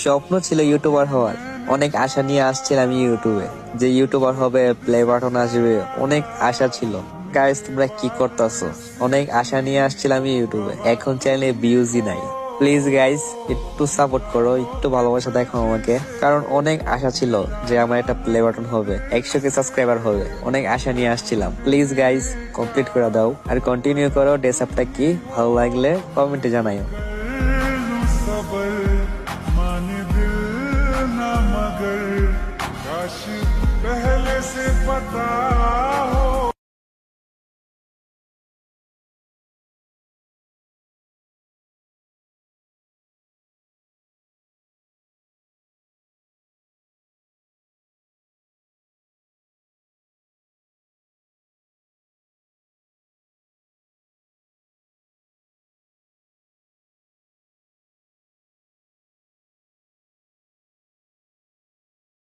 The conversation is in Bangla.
স্বপ্ন ছিল ইউটিউবার হওয়ার। অনেক আশা নিয়ে আসছিলাম ইউটিউবে, যে ইউটিউবার হবে, প্লে বাটন আসবে, অনেক আশা ছিল। গাইস তোমরা কি করতেছো? অনেক আশা নিয়ে আসছিলাম ইউটিউবে, এখন চ্যানেলে ভিউজই নাই। প্লিজ গাইস একটু সাপোর্ট করো, একটু ভালোবাসা দেখো আমাকে, কারণ অনেক আশা ছিল যে আমার একটা প্লে বাটন হবে, 100K সাবস্ক্রাইবার হবে। অনেক আশা নিয়ে আসছিলাম। প্লিজ গাইস কমপ্লিট করে দাও আর কন্টিনিউ করো। ড্রেস আপটা কি ভালো লাগলে কমেন্টে জানাইও।